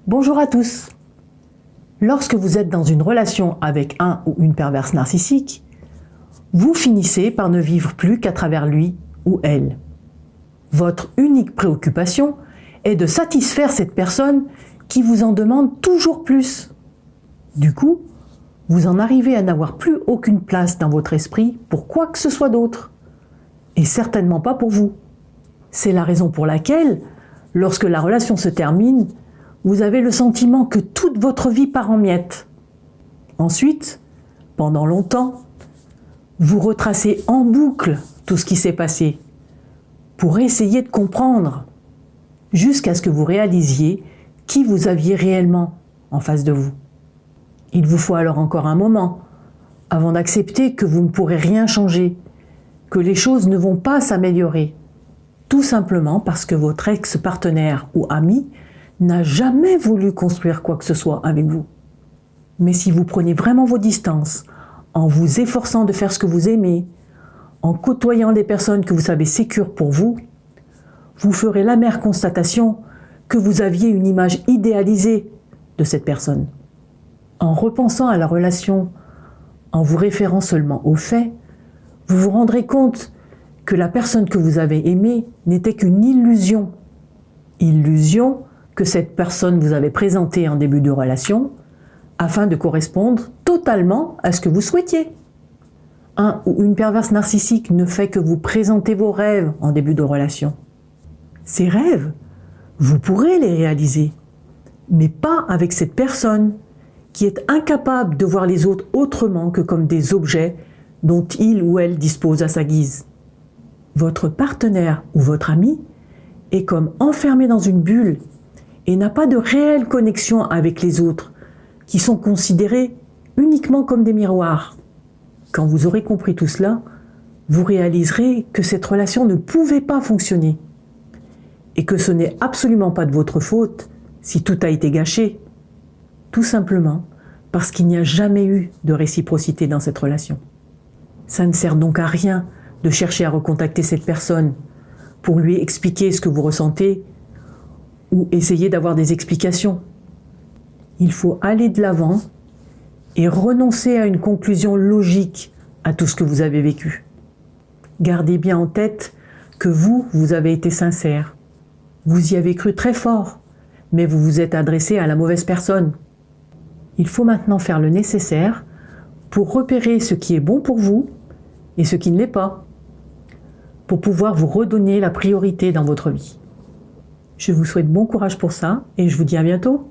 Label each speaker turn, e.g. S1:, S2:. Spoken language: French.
S1: Bonjour à tous. Lorsque vous êtes dans une relation avec un ou une perverse narcissique, vous finissez par ne vivre plus qu'à travers lui ou elle. Votre unique préoccupation est de satisfaire cette personne qui vous en demande toujours plus. Du coup, vous en arrivez à n'avoir plus aucune place dans votre esprit pour quoi que ce soit d'autre. Et certainement pas pour vous. C'est la raison pour laquelle, lorsque la relation se termine, vous avez le sentiment que toute votre vie part en miettes. Ensuite, pendant longtemps, vous retracez en boucle tout ce qui s'est passé pour essayer de comprendre, jusqu'à ce que vous réalisiez qui vous aviez réellement en face de vous. Il vous faut alors encore un moment avant d'accepter que vous ne pourrez rien changer, que les choses ne vont pas s'améliorer, tout simplement parce que votre ex-partenaire ou ami n'a jamais voulu construire quoi que ce soit avec vous. Mais si vous prenez vraiment vos distances, en vous efforçant de faire ce que vous aimez, en côtoyant des personnes que vous savez sécures pour vous, vous ferez l'amère constatation que vous aviez une image idéalisée de cette personne. En repensant à la relation, en vous référant seulement aux faits, vous vous rendrez compte que la personne que vous avez aimée n'était qu'une illusion. Illusion que cette personne vous avait présentée en début de relation, afin de correspondre totalement à ce que vous souhaitiez. Un ou une perverse narcissique ne fait que vous présenter vos rêves en début de relation. Ces rêves, vous pourrez les réaliser, mais pas avec cette personne qui est incapable de voir les autres autrement que comme des objets dont il ou elle dispose à sa guise. Votre partenaire ou votre ami est comme enfermé dans une bulle et n'a pas de réelle connexion avec les autres, qui sont considérés uniquement comme des miroirs. Quand vous aurez compris tout cela, vous réaliserez que cette relation ne pouvait pas fonctionner et que ce n'est absolument pas de votre faute si tout a été gâché, tout simplement parce qu'il n'y a jamais eu de réciprocité dans cette relation. Ça ne sert donc à rien de chercher à recontacter cette personne pour lui expliquer ce que vous ressentez ou essayer d'avoir des explications. Il faut aller de l'avant et renoncer à une conclusion logique à tout ce que vous avez vécu. Gardez bien en tête que vous avez été sincère. Vous y avez cru très fort, mais vous vous êtes adressé à la mauvaise personne. Il faut maintenant faire le nécessaire pour repérer ce qui est bon pour vous et ce qui ne l'est pas, pour pouvoir vous redonner la priorité dans votre vie. Je vous souhaite bon courage pour ça et je vous dis à bientôt.